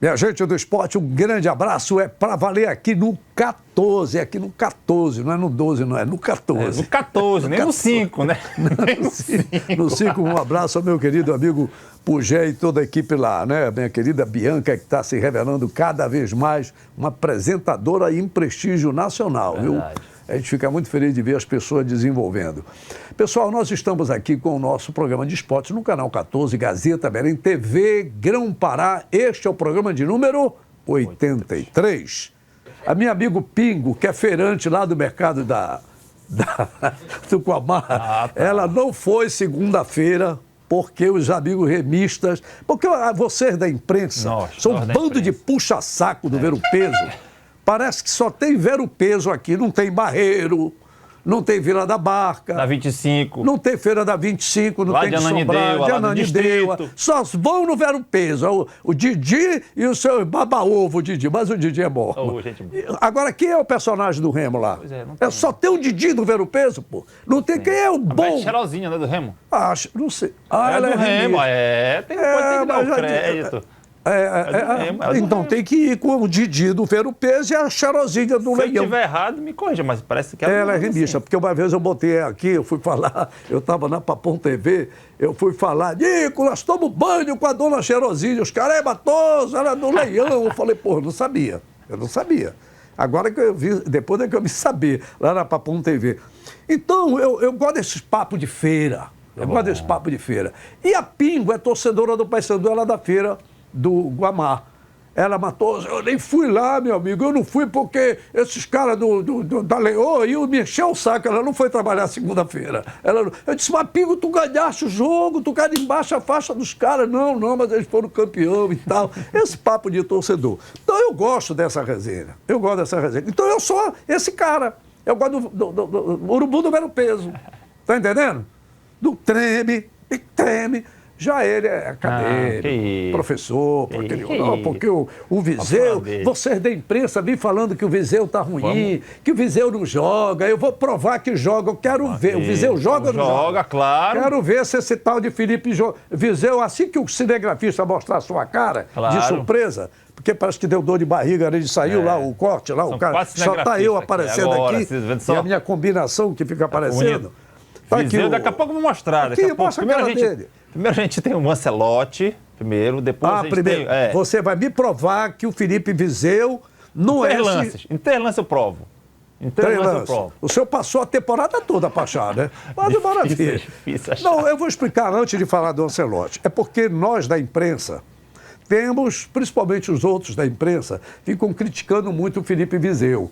Minha gente do esporte, um grande abraço. É para valer aqui no 14. Aqui no 14, não é no 12, não é no 14. No 14, nem no 5, né? No 5, um abraço ao meu querido amigo Pugé e toda a equipe lá, né? Minha querida Bianca, que está se revelando cada vez mais uma apresentadora em prestígio nacional, viu? A gente fica muito feliz de ver as pessoas desenvolvendo. Pessoal, nós estamos aqui com o nosso programa de esportes no canal 14, Gazeta Belém TV, Grão-Pará. Este é o programa de número 83. A minha amigo Pingo, que é feirante lá do mercado do Guamá, ela não foi segunda-feira porque os amigos remistas, porque vocês da imprensa são um bando de puxa-saco do Ver o Peso. Parece que só tem Ver o Peso aqui, não tem Barreiro, não tem Vila da Barca. Da 25. Não tem Feira da 25, não lá tem de Sombral, de Ananindeua. Só vão no Ver o Peso. O Didi e o seu baba-ovo, o Didi, mas o Didi é bom. Agora, quem é o personagem do Remo lá? Pois é, não tem. Só tem o Didi do Ver o Peso, pô. Não tem quem é o bom. A cheirosinha, né, do Remo? Acho, não sei. Ela é do Remo, tem que dar o crédito. Então tem que ir com o Didi do Ver o Peso e a cheirosinha do Leão. Se eu estiver errado, me corrija, mas parece que ela é remista, porque uma vez eu botei aqui, eu fui falar, eu estava na Papum TV, eu fui falar, Nicolas, toma banho com a dona cheirosinha, os caras é matoso, ela é do Leão. Eu falei, pô, eu não sabia. Agora que eu vi, depois é que eu me saber, lá na Papum TV. Então, eu gosto desses papos de feira, gosto desse papo de feira. E a Pingo é torcedora do Paysandu, ela é da feira do Guamá. Ela matou, eu nem fui lá, meu amigo, eu não fui porque esses caras da Leoa iam me encher o saco, ela não foi trabalhar segunda-feira. Eu disse, mas Pingo, tu ganhaste o jogo, tu carimbaste a faixa dos caras. Não, mas eles foram campeão e tal. Esse papo de torcedor. Então eu gosto dessa resenha, Então eu sou esse cara, eu gosto do urubu do Ver o Peso, tá entendendo? Do treme. Já ele é acadêmico, professor, porque o Viseu, vocês da imprensa vêm falando que o Viseu tá ruim, que o Viseu não joga, eu vou provar que joga, eu quero ver. O Viseu joga ou não joga? Joga, claro. Quero ver se esse tal de Felipe Viseu, assim que o cinegrafista mostrar a sua cara, de surpresa, porque parece que deu dor de barriga, ele saiu lá, o corte lá, o cara, só tá eu aparecendo aqui, e a minha combinação que fica aparecendo. Tá aqui, daqui a pouco eu vou mostrar. Primeiro a gente tem o Ancelotti, depois a gente tem... Você vai me provar que o Felipe Viseu não é... Interlance eu provo. O senhor passou a temporada toda para achar, né? Mas maravilha. Não, eu vou explicar antes de falar do Ancelotti. É porque nós da imprensa temos, principalmente os outros da imprensa, ficam criticando muito o Felipe Viseu.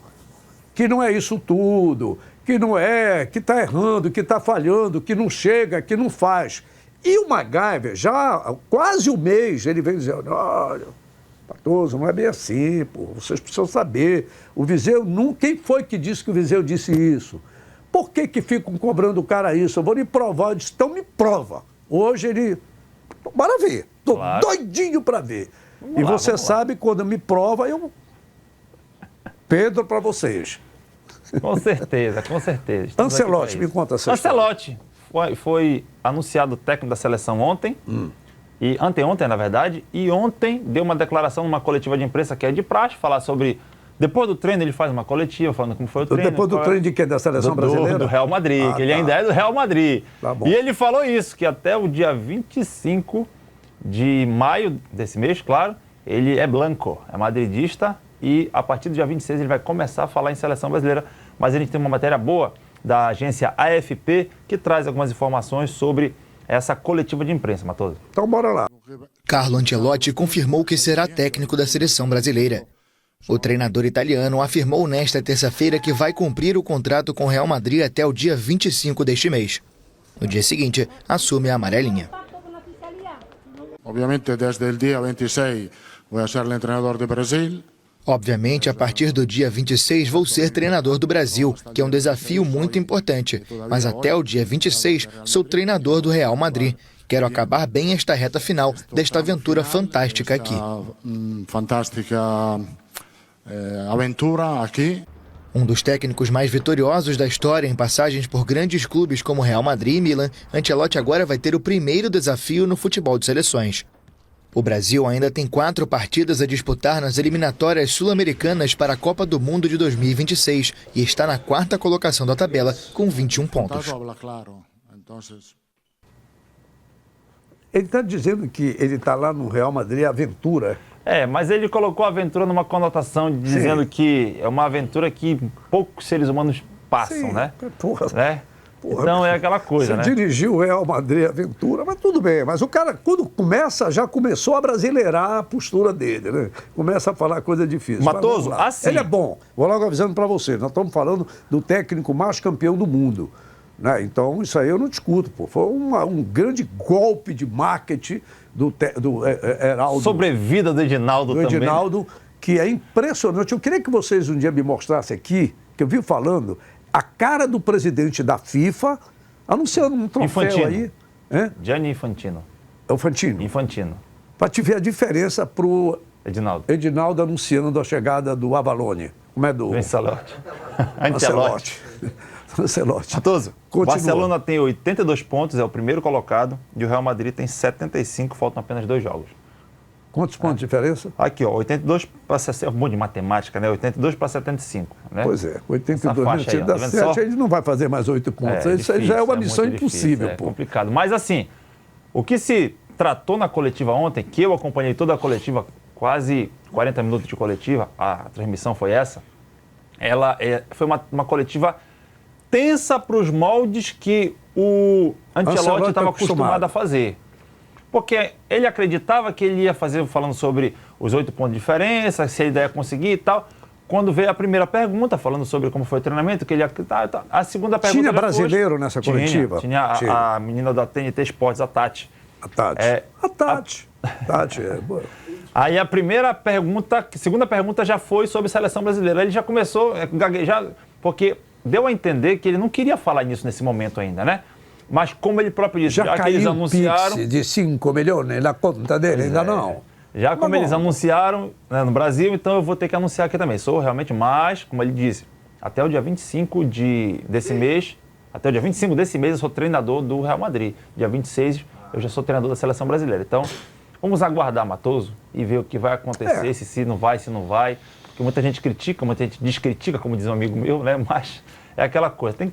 Que não é isso tudo, que não é, que está errando, que está falhando, que não chega, que não faz. E o MacGyver, já há quase um mês, ele vem dizendo, olha, Patoso, não é bem assim, pô, vocês precisam saber. O Viseu, quem foi que disse que o Viseu disse isso? Por que ficam cobrando o cara isso? Eu vou lhe provar. Eu disse, então me prova. Hoje ele, bora ver, tô doidinho para ver. E você sabe, quando me prova, eu... Pedro para vocês. Com certeza. Ancelotti, me conta essa história. Ancelotti foi anunciado o técnico da seleção ontem, e anteontem, na verdade, e ontem deu uma declaração numa coletiva de imprensa que é de praxe, falar sobre... Depois do treino ele faz uma coletiva falando como foi o treino. Depois do treino de quê? Da seleção brasileira? Do Real Madrid, que ele ainda é do Real Madrid. Tá bom. E ele falou isso, que até o dia 25 de maio desse mês, claro, ele é blanco, é madridista, e a partir do dia 26 ele vai começar a falar em seleção brasileira. Mas a gente tem uma matéria boa da agência AFP que traz algumas informações sobre essa coletiva de imprensa, Matoso. Então bora lá. Carlo Ancelotti confirmou que será técnico da seleção brasileira. O treinador italiano afirmou nesta terça-feira que vai cumprir o contrato com o Real Madrid até o dia 25 deste mês. No dia seguinte, assume a amarelinha. Obviamente, desde o dia 26 vou ser o treinador do Brasil. Obviamente, a partir do dia 26 vou ser treinador do Brasil, que é um desafio muito importante. Mas até o dia 26 sou treinador do Real Madrid. Quero acabar bem esta reta final desta aventura fantástica aqui. Fantástica aventura aqui. Um dos técnicos mais vitoriosos da história em passagens por grandes clubes como Real Madrid e Milan, Ancelotti agora vai ter o primeiro desafio no futebol de seleções. O Brasil ainda tem 4 partidas a disputar nas eliminatórias sul-americanas para a Copa do Mundo de 2026 e está na 4ª colocação da tabela com 21 pontos. Ele está dizendo que ele está lá no Real Madrid aventura. Mas ele colocou a aventura numa conotação dizendo que é uma aventura que poucos seres humanos passam, Sim, né? porra. Né? Então é aquela coisa, né? Você dirigiu o Real Madrid aventura, mas tudo bem. Mas o cara, quando começa, já começou a brasileirar a postura dele, né? Começa a falar coisa difícil. Matoso, assim... Ele é bom. Vou logo avisando para você. Nós estamos falando do técnico mais campeão do mundo. Né? Então, isso aí eu não discuto, pô. Foi um grande golpe de marketing do Heraldo. Sobrevida do Edinaldo também. Do Edinaldo, que é impressionante. Eu queria que vocês um dia me mostrassem aqui, que eu vi falando, a cara do presidente da FIFA anunciando um troféu Infantino. aí. Gianni Infantino. É o Fantino. Infantino. Para te ver a diferença pro Edinaldo anunciando a chegada do Avalone. Como é do... Ancelotti. Ancelotti. Matoso, o Continua. Barcelona tem 82 pontos, é o primeiro colocado, e o Real Madrid tem 75, faltam apenas 2 jogos. Quantos pontos de diferença? Aqui, ó, 82 para 60, um monte de matemática, né? 82 para 75, né? Pois é, 82 faixa aí, ó, dá tá vendo 7, só? ele não vai fazer mais 8 pontos. Isso aí difícil, já é uma missão muito impossível, difícil, pô. É complicado. Mas assim, o que se tratou na coletiva ontem, que eu acompanhei toda a coletiva, quase 40 minutos de coletiva, a transmissão foi essa, ela foi uma coletiva tensa para os moldes que o Ancelotti estava acostumado a fazer. Porque ele acreditava que ele ia fazer, falando sobre os 8 pontos de diferença, se ele ia conseguir e tal. Quando veio a primeira pergunta, falando sobre como foi o treinamento, que ele acreditava. A segunda pergunta. Tinha brasileiro nessa coletiva? Tinha a menina da TNT Sports, a Tati. A Tati. Tati é boa. Aí a segunda pergunta já foi sobre seleção brasileira. Ele já começou a gaguejar, porque deu a entender que ele não queria falar nisso nesse momento ainda, né? Mas como ele próprio disse, já que eles anunciaram... Pix de 5 milhões na conta dele, ainda não. Já como eles anunciaram, né, no Brasil, então eu vou ter que anunciar aqui também. Sou realmente mais, como ele disse, até o dia 25 desse mês, até o dia 25 desse mês eu sou treinador do Real Madrid. Dia 26 eu já sou treinador da seleção brasileira. Então, vamos aguardar, Matoso, e ver o que vai acontecer, se não vai, se não vai. Porque muita gente critica, muita gente descritica, como diz um amigo meu, né? Mas é aquela coisa, tem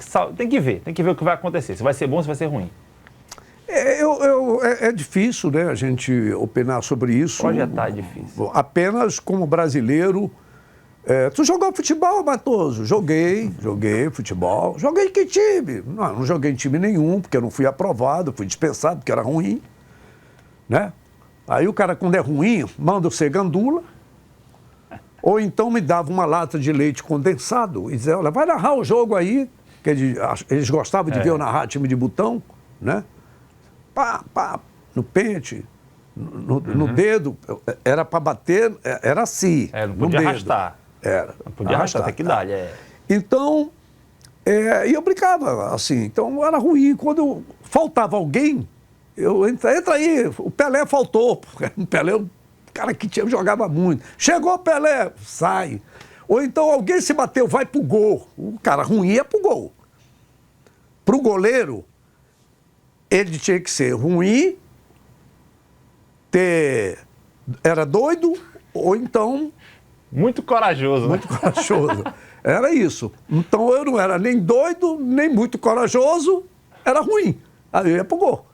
que ver o que vai acontecer, se vai ser bom, se vai ser ruim. É difícil, né, a gente opinar sobre isso. Projetar é difícil. Apenas como brasileiro. Tu jogou futebol, Matoso? Joguei futebol. Joguei em que time? Não joguei em time nenhum, porque eu não fui aprovado, fui dispensado, porque era ruim. Né? Aí o cara, quando é ruim, manda eu ser gandula. Ou então me dava uma lata de leite condensado e dizia, olha, vai narrar o jogo aí, que eles gostavam de ver eu narrar time de botão, né? Pá, no pente, no dedo, era para bater, era assim, não podia arrastar. Não podia arrastar, tem que dar. Então, e eu brincava assim, então era ruim. Quando faltava alguém, entra aí, o Pelé faltou, porque o Pelé... cara que jogava muito. Chegou o Pelé, sai. Ou então alguém se bateu, vai pro gol. O cara ruim ia pro gol. Pro goleiro, ele tinha que ser ruim, era doido, ou então... Muito corajoso, né? Muito corajoso. Era isso. Então eu não era nem doido, nem muito corajoso, era ruim. Aí eu ia pro gol.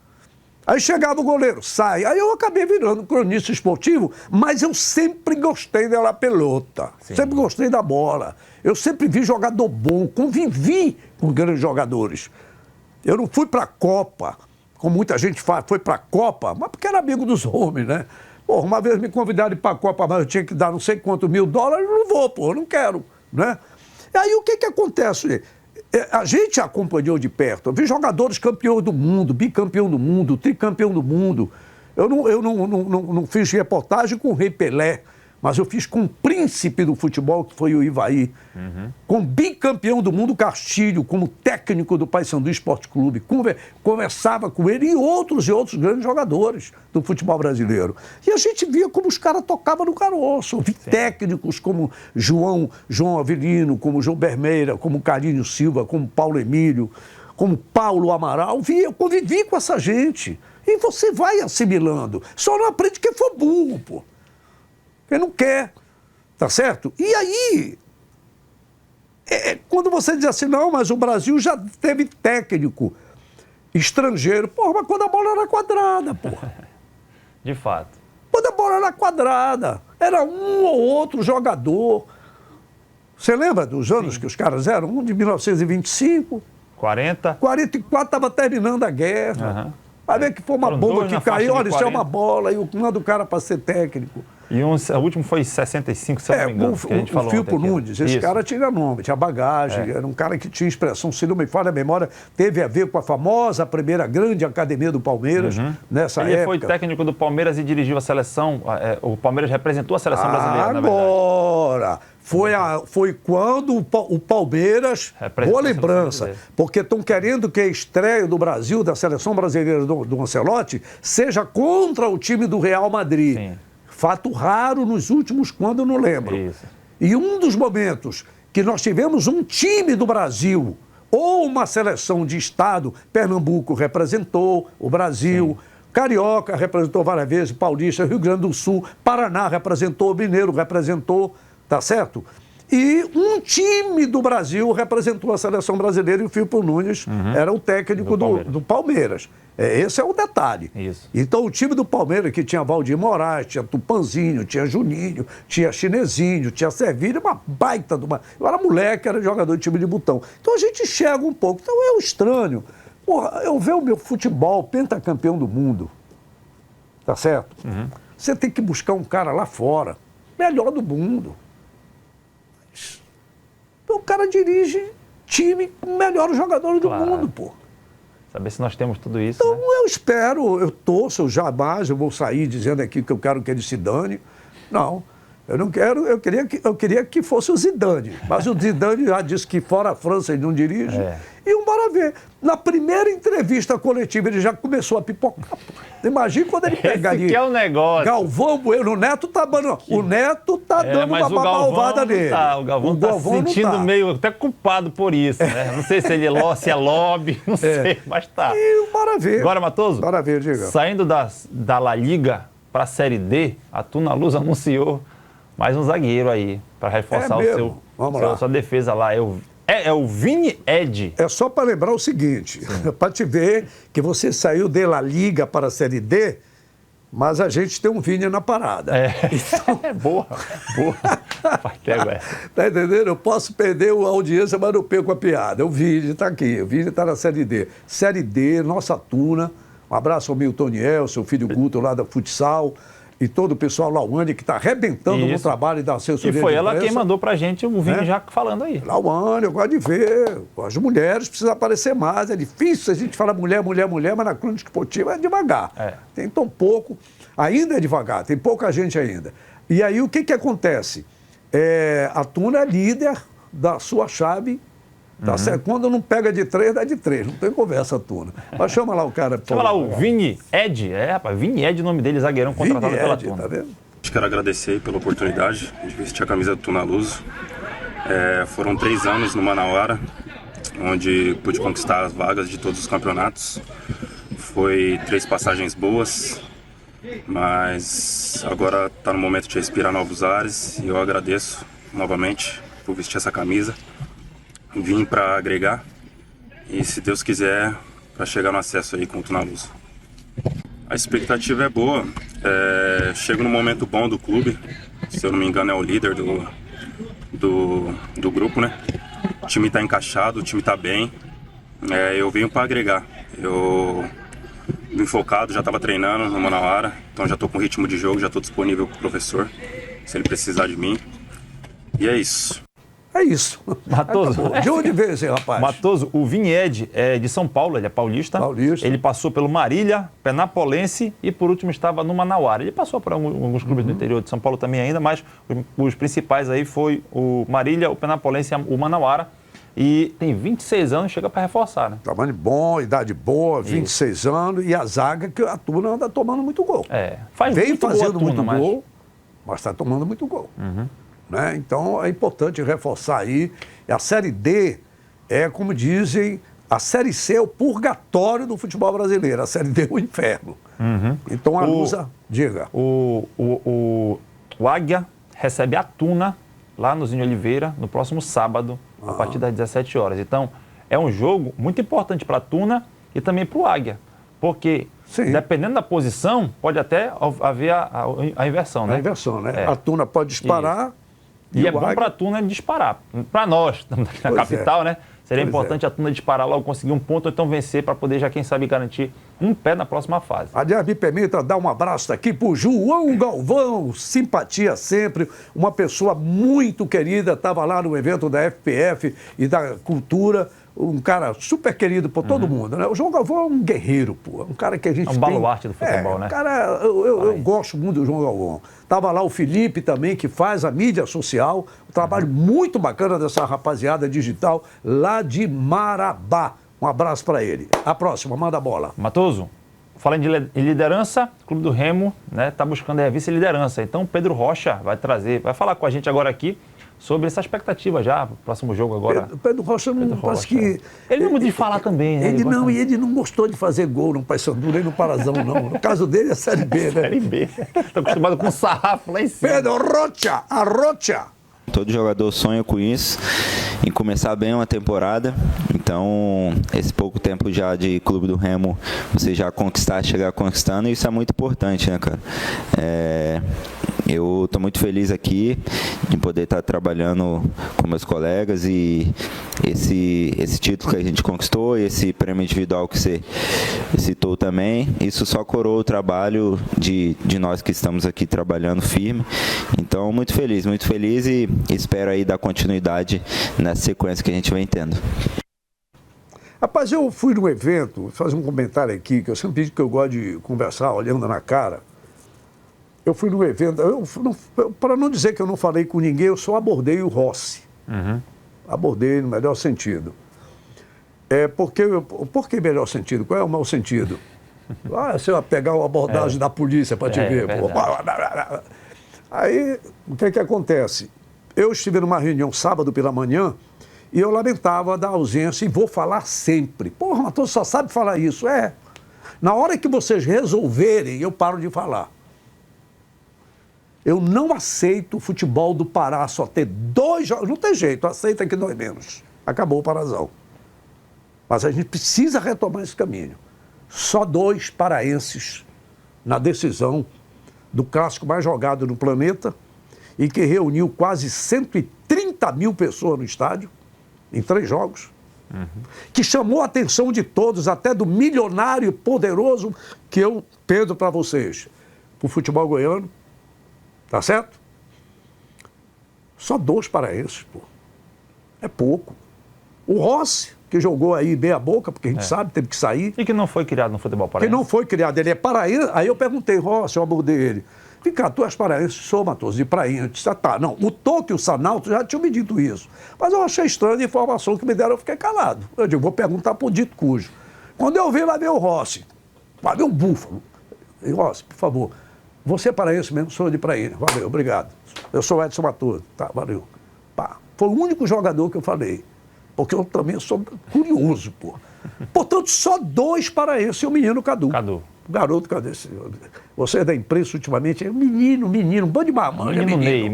Aí chegava o goleiro, sai. Aí eu acabei virando cronista esportivo, mas eu sempre gostei da pelota. Sim. Sempre gostei da bola. Eu sempre vi jogador bom, convivi com grandes jogadores. Eu não fui para a Copa, como muita gente faz, foi para a Copa, mas porque era amigo dos homens, né? Pô, uma vez me convidaram para a Copa, mas eu tinha que dar não sei quantos $1.000, eu não vou, pô, eu não quero, né? E aí o que acontece? A gente acompanhou de perto. Eu vi jogadores campeões do mundo, bicampeão do mundo, tricampeão do mundo. Eu não fiz reportagem com o Rei Pelé, mas eu fiz com o príncipe do futebol, que foi o Ivaí. Com o bicampeão do mundo, Castilho, como técnico do Paysandu Esporte Clube. Conversava com ele e outros grandes jogadores do futebol brasileiro. E a gente via como os caras tocavam no caroço. Eu vi técnicos como João Avelino, como João Bermeira, como Carlinhos Silva, como Paulo Emílio, como Paulo Amaral, eu convivi com essa gente. E você vai assimilando. Só não aprende quem for burro, pô. Quem não quer. Tá certo? E aí, quando você diz assim, não, mas o Brasil já teve técnico estrangeiro. Porra, mas quando a bola era quadrada, porra. De fato. Quando a bola era quadrada, era um ou outro jogador. Você lembra dos anos que os caras eram? Um de 1925. 40. 44 estava terminando a guerra. Vai ver que foi uma bomba que caiu. Olha, isso é uma bola. E manda o cara para ser técnico. E o último foi em 65, se eu não me engano. Que a gente falou o Firpo Nunes. Esse cara tinha nome, tinha bagagem. Era um cara que tinha expressão. Se não me falha a memória, teve a ver com a famosa primeira grande academia do Palmeiras nessa época. Ele foi técnico do Palmeiras e dirigiu a seleção. O Palmeiras representou a seleção brasileira, na verdade. Agora, foi quando o Palmeiras, boa lembrança, porque estão querendo que a estreia do Brasil, da seleção brasileira do Ancelotti, seja contra o time do Real Madrid. Sim. Fato raro nos últimos, quando eu não lembro. Isso. E um dos momentos que nós tivemos um time do Brasil ou uma seleção de estado, Pernambuco representou o Brasil, Carioca representou várias vezes, Paulista, Rio Grande do Sul, Paraná representou, Mineiro representou, tá certo? E um time do Brasil representou a seleção brasileira e o Firpo Nunes era o técnico do Palmeiras. Esse é o detalhe. Isso. Então, o time do Palmeiras, que tinha Valdir Moraes, tinha Tupanzinho, tinha Juninho, tinha Chinesinho, tinha Servilho, uma baita de uma... Eu era moleque, era jogador de time de botão. Então, a gente enxerga um pouco. Então, é estranho. Porra, eu vejo o meu futebol pentacampeão do mundo. Tá certo? Você tem que buscar um cara lá fora, melhor do mundo. O cara dirige time com melhores jogadores do mundo, pô. Saber se nós temos tudo isso. Então, né? eu espero, eu torço, eu jamais eu vou sair dizendo aqui que eu quero que ele se dane. Não, eu não quero, eu queria que fosse o Zidane. Mas o Zidane já disse que fora a França ele não dirige. E bora ver. Na primeira entrevista coletiva ele já começou a pipocar. Imagina quando ele pega ali. Que é o negócio. Galvão Bueno, o Neto tá dando. O Neto tá dando uma malvada nele. O Galvão tá se sentindo meio até culpado por isso, né? Não sei se ele se é lobby, não sei, mas tá. E bora ver. Agora, Matoso, bora ver, diga. Saindo da La Liga para a Série D, a Tuna Luz anunciou mais um zagueiro aí para reforçar sua defesa lá. É o Vini Ed. É só para lembrar o seguinte, para te ver que você saiu de La Liga para a Série D, mas a gente tem um Vini na parada. Então... boa. Pego essa. Tá entendendo? Eu posso perder a audiência, mas não perco a piada. O Vini está aqui, o Vini está na Série D. Série D, nossa Tuna. Um abraço ao Milton Niel, seu filho Guto lá da Futsal. E todo o pessoal Lauane que está arrebentando no trabalho da assessoria. E foi ela quem mandou pra gente o Vini já falando aí. Lauane, eu gosto de ver. As mulheres precisam aparecer mais. É difícil a gente falar mulher, mas na crônica esportiva é devagar. Tem tão pouco. Ainda é devagar, tem pouca gente ainda. E aí o que acontece? A Tuna é líder da sua chave. Tá certo? Quando não pega de 3, dá de 3. Não tem conversa, Tuna. Mas chama lá o cara. Chama lá o Vini Ed. Rapaz, Vini Ed, o nome dele, zagueirão contratado pela Tuna. Tá vendo? Quero agradecer pela oportunidade de vestir a camisa do Tuna Luz. Foram 3 anos no Manauara, onde pude conquistar as vagas de todos os campeonatos. Foi 3 passagens boas, mas agora está no momento de respirar novos ares e eu agradeço novamente por vestir essa camisa. Vim para agregar e, se Deus quiser, para chegar no acesso aí com o Tuna Luz. A expectativa é boa. Chego num momento bom do clube. Se eu não me engano, é o líder do grupo, né? O time está encaixado, o time está bem. Eu venho para agregar. Eu vim focado, já estava treinando no Manauara, então já estou com ritmo de jogo, já estou disponível para o professor, se ele precisar de mim. E é isso. É isso. Matoso. De onde veio esse rapaz? Matoso, o Vini Ed é de São Paulo, ele é paulista. Ele passou pelo Marília, Penapolense e por último estava no Manauara. Ele passou por alguns clubes do interior de São Paulo também ainda, mas os principais aí foi o Marília, o Penapolense e o Manauara. E tem 26 anos, chega para reforçar, né? Tamanho bom, idade boa, 26 anos e a zaga que a Tuna anda tomando muito gol. Vem fazendo muito gol, mas está tomando muito gol. Né? Então, é importante reforçar aí. A Série D é, como dizem, A Série C é o purgatório do futebol brasileiro, a Série D é o inferno. Então a Lusa, diga. O Águia recebe a Tuna lá no Zinho Oliveira no próximo sábado, a partir das 17 horas. Então, é um jogo muito importante para a Tuna e também para o Águia. Porque, dependendo da posição, pode até haver a inversão, né? A inversão, né? A Tuna pode disparar. E é bom para a Tuna disparar. Para nós, estamos aqui na capital, né? Seria importante a Tuna disparar logo, conseguir um ponto, ou então vencer para poder já, quem sabe, garantir um pé na próxima fase. Aliás, me permita dar um abraço aqui para o João Galvão, simpatia sempre, uma pessoa muito querida, estava lá no evento da FPF e da Cultura, um cara super querido por todo mundo, né? O João Galvão é um guerreiro, pô, um cara que a gente é um baluarte do futebol, né? Cara, eu gosto muito do João Galvão. Tava lá o Felipe também, que faz a mídia social, um trabalho muito bacana dessa rapaziada digital lá de Marabá. Um abraço para ele. A próxima, manda a bola. Matoso, falando em liderança, o Clube do Remo, né, tá buscando a vice-liderança. Então, Pedro Rocha vai falar com a gente agora aqui sobre essa expectativa já, pro próximo jogo agora. Pedro Rocha não parece que... Ele não é muito de falar também, né? Ele não gostou de fazer gol no Paysandu, nem no Parazão, não. No caso dele é Série B, né? Série B. Tô acostumado com sarrafo lá em cima. Pedro Rocha, a Rocha. Todo jogador sonha com isso, em começar bem uma temporada. Então, esse pouco tempo já de Clube do Remo, você já chegar conquistando, isso é muito importante, né, cara? Eu estou muito feliz aqui de poder estar trabalhando com meus colegas e esse título que a gente conquistou, esse prêmio individual que você citou também, isso só coroa o trabalho de nós que estamos aqui trabalhando firme. Então, muito feliz e espero aí dar continuidade nessa sequência que a gente vem tendo. Rapaz, eu fui num evento, vou fazer um comentário aqui, que eu sempre digo que eu gosto de conversar olhando na cara. Eu fui num evento, para não dizer que eu não falei com ninguém, eu só abordei o Rossi. Abordei no melhor sentido. Por que melhor sentido? Qual é o mau sentido? Você vai pegar a abordagem da polícia para te ver. Pô. Aí, o que acontece? Eu estive numa reunião sábado pela manhã e eu lamentava da ausência e vou falar sempre. Porra, Matoso só sabe falar isso. Na hora que vocês resolverem, eu paro de falar. Eu não aceito o futebol do Pará só ter 2 jogos. Não tem jeito, aceita que dói menos. Acabou o Parazão. Mas a gente precisa retomar esse caminho. Só 2 paraenses na decisão do clássico mais jogado no planeta e que reuniu quase 130 mil pessoas no estádio, em 3 jogos, que chamou a atenção de todos, até do milionário poderoso que eu pedo para vocês, para o futebol goiano. Tá certo? Só 2 paraenses, pô. É pouco. O Rossi, que jogou aí meia boca, porque a gente sabe, teve que sair. E que não foi criado no futebol paraense. Que não foi criado, ele é paraense. Aí eu perguntei, Rossi, eu abordei ele. Vem cá, tu és paraense, sou, Matoso, de prainha. Eu disse, tá, não, o Toto e o Sanalto já tinham me dito isso. Mas eu achei estranha a informação que me deram, eu fiquei calado. Eu digo, vou perguntar pro dito cujo. Quando eu vi, lá veio o Rossi. Lá veio um búfalo. E Rossi, por favor, você é paraense mesmo, sou de prainha. Valeu, obrigado. Eu sou Edson Matoso. Tá, valeu. Pá. Foi o único jogador que eu falei. Porque eu também sou curioso, pô. Portanto, só 2 paraenses e o menino Cadu. O garoto, cadê esse? Você é da imprensa ultimamente, é menino, um bando de mamãe. Menino Ney.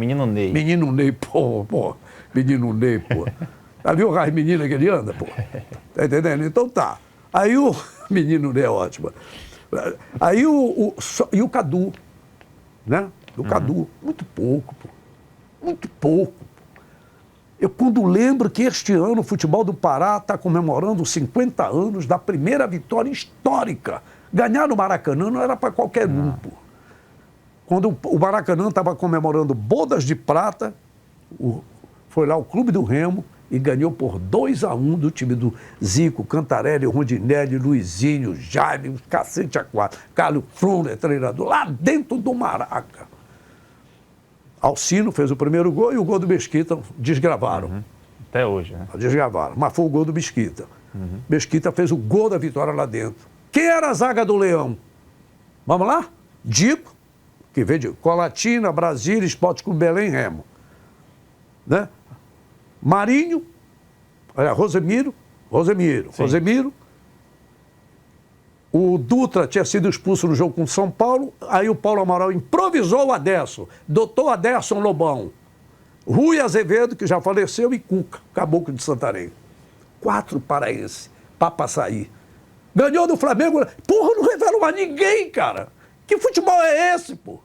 Menino Ney, pô. Menino Ney, pô. Já viu as meninas que ele anda, pô? Tá entendendo? Então tá. Aí o menino Ney é ótimo. Aí e o Cadu, né? O Cadu, muito pouco, pô. Muito pouco. Eu quando lembro que este ano o futebol do Pará está comemorando os 50 anos da primeira vitória histórica. Ganhar no Maracanã não era para qualquer um, pô. Quando o Maracanã estava comemorando bodas de prata, foi lá o Clube do Remo e ganhou por 2-1 do time do Zico, Cantarelli, Rondinelli, Luizinho, Jaime, cacete a 4. Carlos Fruner, treinador, lá dentro do Maraca. Alcino fez o primeiro gol e o gol do Mesquita desgravaram. Até hoje, né? Desgravaram, mas foi o gol do Mesquita. Mesquita fez o gol da vitória lá dentro. Quem era a zaga do Leão? Vamos lá? Dico, que veio de Colatina, Brasília, Esporte Clube Belém, Remo. Né? Marinho, Rosemiro, Rosemiro. O Dutra tinha sido expulso no jogo com o São Paulo, aí o Paulo Amaral improvisou o Aderson, doutor Aderson Lobão, Rui Azevedo, que já faleceu, e Cuca, Caboclo de Santarém. 4 paraenses, Papaçaí. Ganhou do Flamengo. Porra, não revela mais ninguém, cara. Que futebol é esse, pô?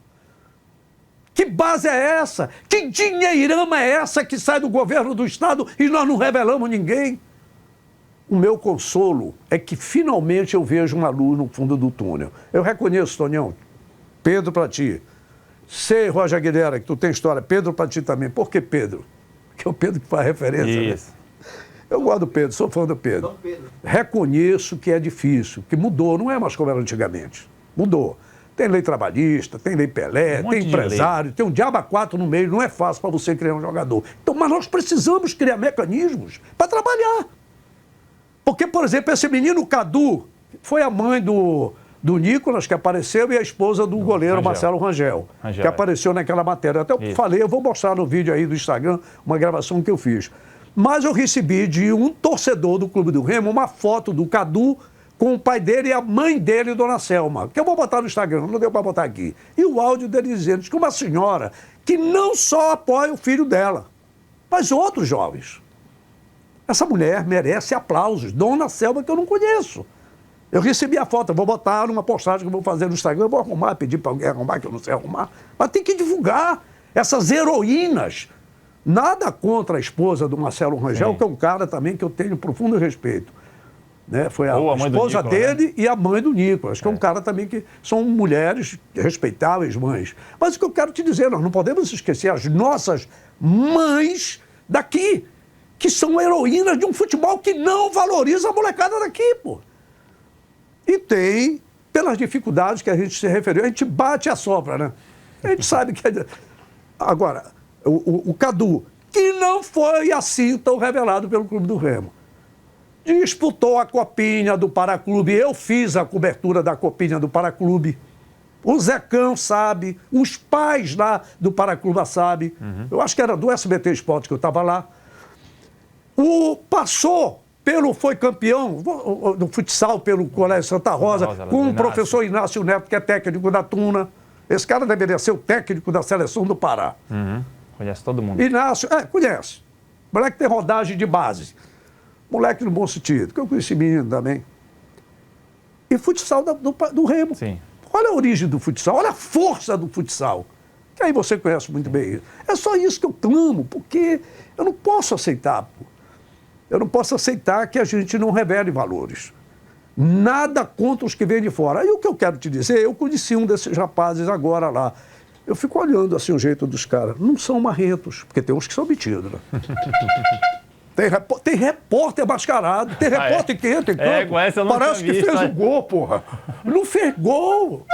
Que base é essa? Que dinheirama é essa que sai do governo do Estado e nós não revelamos ninguém? O meu consolo é que finalmente eu vejo uma luz no fundo do túnel. Eu reconheço, Tonião, Pedro para ti. Sei, Roger Aguilera, que tu tem história. Pedro para ti também. Por que Pedro? Porque é o Pedro que faz referência. Isso. Né? Eu gosto do Pedro, sou fã do Pedro. Reconheço que é difícil, que mudou, não é mais como era antigamente. Mudou. Tem lei trabalhista, tem lei Pelé, tem empresário, tem um diabo a 4 no meio, não é fácil para você criar um jogador. Então, mas nós precisamos criar mecanismos para trabalhar. Porque, por exemplo, esse menino Cadu foi a mãe do Nicolas, que apareceu, e a esposa do goleiro Marcelo Rangel, que apareceu naquela matéria. Até eu falei, eu vou mostrar no vídeo aí do Instagram uma gravação que eu fiz. Mas eu recebi de um torcedor do Clube do Remo uma foto do Cadu com o pai dele e a mãe dele, Dona Selma, que eu vou botar no Instagram, não deu para botar aqui. E o áudio dele dizendo que uma senhora que não só apoia o filho dela, mas outros jovens. Essa mulher merece aplausos. Dona Selma, que eu não conheço. Eu recebi a foto, eu vou botar numa postagem que eu vou fazer no Instagram, eu vou arrumar, pedir para alguém arrumar, que eu não sei arrumar. Mas tem que divulgar essas heroínas. Nada contra a esposa do Marcelo Rangel, que é um cara também que eu tenho profundo respeito. Né? Foi a esposa dele, né? E a mãe do Nicolas, que é um cara também que são mulheres respeitáveis mães. Mas o que eu quero te dizer, nós não podemos esquecer as nossas mães daqui, que são heroínas de um futebol que não valoriza a molecada daqui, pô. E tem, pelas dificuldades que a gente se referiu, a gente bate e assopra, né? A gente sabe que... Agora, o Cadu, que não foi assim tão revelado pelo Clube do Remo, disputou a Copinha do Paraclube, eu fiz a cobertura da Copinha do Paraclube, o Zecão sabe, os pais lá do Paraclube sabem, eu acho que era do SBT Esporte que eu estava lá. Foi campeão do futsal pelo Colégio Santa Rosa, com o professor Inácio Neto, que é técnico da Tuna. Esse cara deveria ser o técnico da seleção do Pará. Conhece todo mundo. Inácio, conhece. Moleque tem rodagem de base. Moleque no bom sentido, que eu conheci menino também. E futsal do Remo. Sim. Olha a origem do futsal, olha a força do futsal. Que aí você conhece muito bem isso. É só isso que eu clamo, porque eu não posso aceitar, pô. Eu não posso aceitar que a gente não revele valores. Nada contra os que vêm de fora. Aí o que eu quero te dizer, eu conheci um desses rapazes agora lá. Eu fico olhando assim o jeito dos caras. Não são marrentos, porque tem uns que são metidos, né? Tem repórter mascarado, tem repórter que entra em campo. Parece que fez o gol, porra. Não fez gol.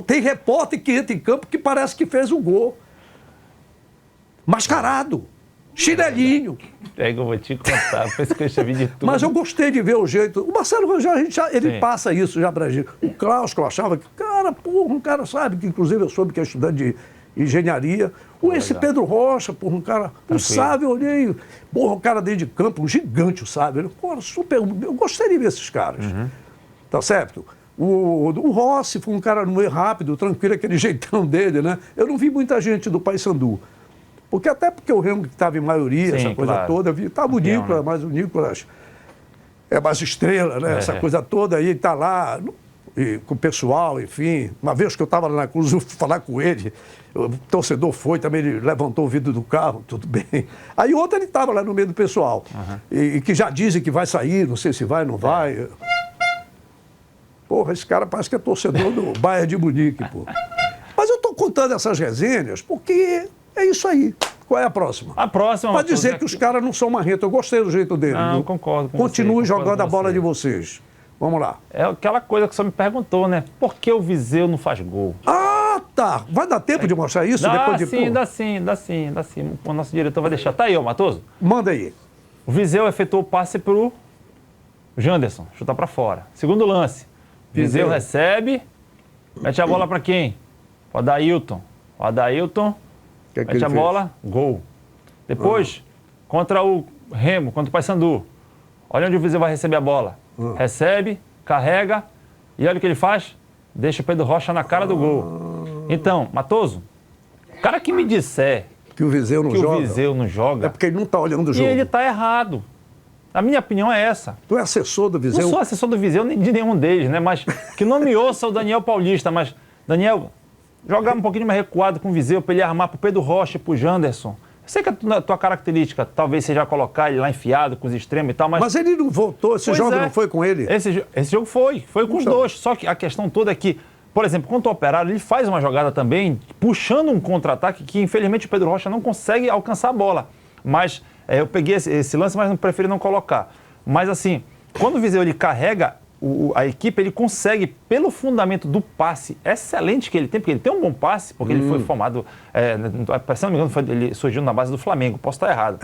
Tem repórter que entra em campo que parece que fez o gol. Mascarado. Chinelinho. Eu vou te contar, por isso que eu chamei de tudo. Mas eu gostei de ver o jeito. O Marcelo Rangel, ele passa isso já pra gente. O Klaus, que eu achava que, um cara sabe, que inclusive eu soube que é estudante de engenharia. Esse Pedro Rocha, um cara, sabe, eu olhei, um cara dentro de campo, um gigante, sabe? Super, eu gostei de ver esses caras. Tá certo? O Rossi foi um cara no meio rápido, tranquilo, aquele jeitão dele, né? Eu não vi muita gente do Paysandu. Porque o Remo que estava em maioria, essa coisa toda, estava o Nicolas, mas o Nicolas é mais estrela, né? Essa coisa toda aí, está lá, com o pessoal, enfim. Uma vez que eu estava lá na Cruz, eu fui falar com ele, o torcedor foi, também ele levantou o vidro do carro, tudo bem. Aí ontem ele estava lá no meio do pessoal, e que já dizem que vai sair, não sei se vai, não vai. Porra, esse cara parece que é torcedor do Bayern de Munique, pô. Mas eu estou contando essas resenhas porque... É isso aí. Qual é a próxima? A próxima... Para dizer que os caras não são marrentos. Eu gostei do jeito dele. Não, concordo com Continue você. Jogando a bola de vocês. Vamos lá. É aquela coisa que você me perguntou, né? Por que o Viseu não faz gol? Ah, tá. Vai dar tempo de mostrar isso? Dá sim. O nosso diretor vai deixar. Tá aí, ó, Matoso. Manda aí. O Viseu efetuou o passe pro Janderson. Chutar para fora. Segundo lance. Viseu recebe. Mete a bola para quem? O Adailton. Mete a bola, gol. Depois, contra o Remo, contra o Paysandu. Olha onde o Viseu vai receber a bola. Recebe, carrega, e olha o que ele faz. Deixa o Pedro Rocha na cara do gol. Então, Matoso, o cara que me disser que o Viseu não joga. É porque ele não está olhando o jogo. E ele está errado. A minha opinião é essa. Tu é assessor do Viseu? Não sou assessor do Viseu nem de nenhum deles, né? Mas que não me ouça o Daniel Paulista, mas, Daniel, jogar um pouquinho mais recuado com o Viseu para ele armar para o Pedro Rocha e para o Janderson. Eu sei que a tua característica talvez seja colocar ele lá enfiado com os extremos e tal, mas ele não voltou, esse jogo não foi com ele? Esse jogo foi com os dois. Só que a questão toda é que, por exemplo, contra o Operário, ele faz uma jogada também, puxando um contra-ataque que, infelizmente, o Pedro Rocha não consegue alcançar a bola. Mas eu peguei esse lance, mas não preferi não colocar. Mas, assim, quando o Viseu ele carrega a equipe, ele consegue, pelo fundamento do passe excelente que ele tem, porque ele tem um bom passe, porque ele foi formado, se não me engano, ele surgiu na base do Flamengo, posso estar errado.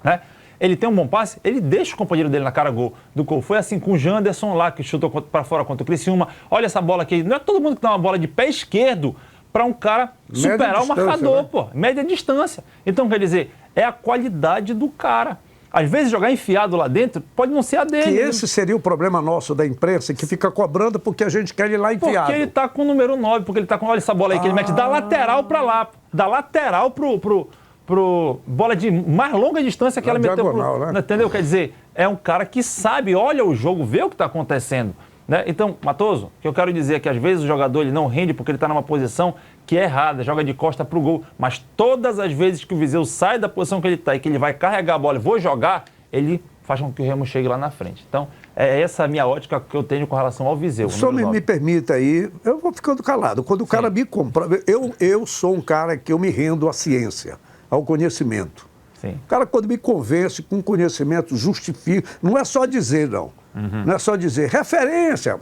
Né? Ele tem um bom passe, ele deixa o companheiro dele na cara do gol. Foi assim com o Janderson lá, que chutou para fora contra o Criciúma. Olha essa bola aqui. Não é todo mundo que dá uma bola de pé esquerdo para um cara superar o marcador, né? Pô. Média distância. Então, quer dizer, é a qualidade do cara. Às vezes, jogar enfiado lá dentro pode não ser a dele. Que esse seria o problema nosso da imprensa, que fica cobrando porque a gente quer ir lá enfiado. Porque ele tá com o número 9, porque ele tá com... Olha essa bola aí que ele mete da lateral para lá. Da lateral pro bola de mais longa distância que ela meteu diagonal, né? Entendeu? Quer dizer, é um cara que sabe, olha o jogo, vê o que está acontecendo. Né? Então, Matoso, o que eu quero dizer é que às vezes o jogador ele não rende porque ele está numa posição que é errada, joga de costa pro gol. Mas todas as vezes que o Viseu sai da posição que ele está e que ele vai carregar a bola e vou jogar, ele faz com que o Remo chegue lá na frente. Então, é essa a minha ótica que eu tenho com relação ao Viseu. Só me permita aí, eu vou ficando calado. Quando o cara me compra, eu sou um cara que eu me rendo à ciência, ao conhecimento. Sim. O cara, quando me convence com conhecimento, justifica. Não é só dizer, não. Não é só dizer. Referência.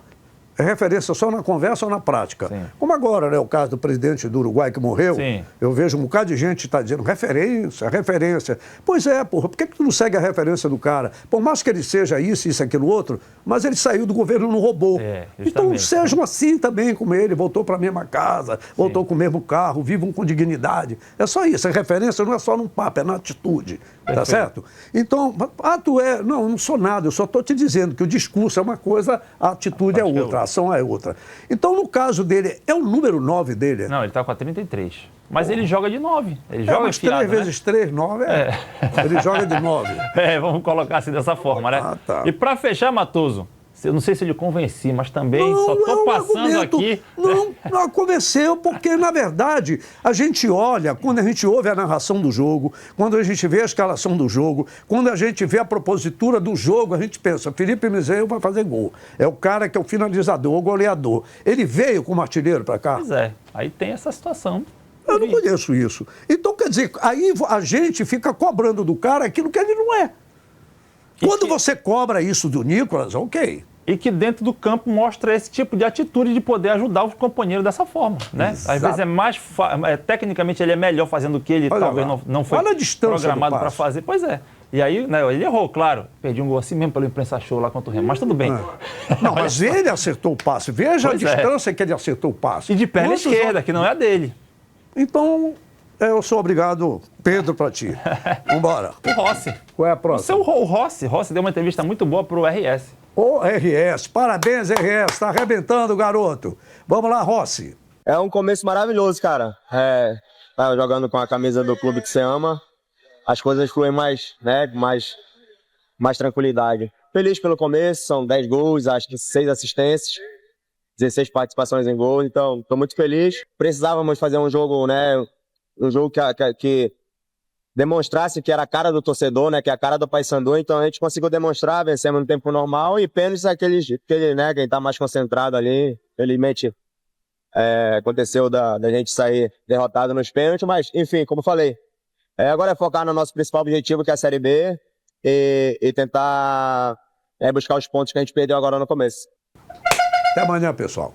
É referência só na conversa ou na prática. Sim. Como agora, né? O caso do presidente do Uruguai que morreu. Sim. Eu vejo um bocado de gente que está dizendo referência, referência. Pois é, porra. Por que tu não segue a referência do cara? Por mais que ele seja isso, aquilo, outro, mas ele saiu do governo e não roubou. Então sejam assim também como ele. Voltou para a mesma casa, voltou com o mesmo carro, vivam com dignidade. É só isso. A referência não é só num papo, é na atitude. Perfeito. Tá certo? Então, Não, não sou nada. Eu só estou te dizendo que o discurso é uma coisa, a atitude é outra, a ação é outra. Então, no caso dele, é o número 9 dele? Não, ele está com a 33. Mas ele joga de 9. Ele joga mas enfiado, 3 vezes 3, 9 Ele joga de 9. Vamos colocar assim dessa forma, né? Tá. E para fechar, Matoso, eu não sei se ele convenci, mas também só estou passando aqui... Não convenceu, porque, na verdade, a gente olha, quando a gente ouve a narração do jogo, quando a gente vê a escalação do jogo, quando a gente vê a propositura do jogo, a gente pensa, Felipe Miseu vai fazer gol. É o cara que é o finalizador, o goleador. Ele veio como artilheiro para cá? Pois é, aí tem essa situação. Eu não conheço isso. Então, quer dizer, aí a gente fica cobrando do cara aquilo que ele não é. Quando você cobra isso do Nicolas, ok. E que dentro do campo mostra esse tipo de atitude de poder ajudar os companheiros dessa forma, né? Às vezes é mais... tecnicamente ele é melhor fazendo o que ele talvez não foi programado para fazer. Pois é. E aí, né, ele errou, claro. Perdi um gol assim mesmo pelo imprensa show lá contra o Remo, mas tudo bem. Não, mas ele acertou o passe. Veja a distância que ele acertou o passe. E de perna esquerda, que não é a dele. Então, eu sou obrigado, Pedro, para ti. Vambora. O Rossi. Qual é a próxima? O Rossi. Rossi deu uma entrevista muito boa pro RS. Ô, RS, parabéns, RS, tá arrebentando, garoto. Vamos lá, Rossi. É um começo maravilhoso, cara. Jogando com a camisa do clube que você ama, as coisas fluem mais, né, mais tranquilidade. Feliz pelo começo, são 10 gols, acho que 6 assistências, 16 participações em gol, então estou muito feliz. Precisávamos fazer um jogo, né, um jogo que demonstrasse que era a cara do torcedor, né, que é a cara do Paysandu, então a gente conseguiu demonstrar, vencemos no tempo normal e pênaltis aquele, né, quem tá mais concentrado ali, felizmente aconteceu da gente sair derrotado nos pênaltis, mas enfim, como eu falei, agora é focar no nosso principal objetivo, que é a Série B, e tentar buscar os pontos que a gente perdeu agora no começo. Até amanhã, pessoal.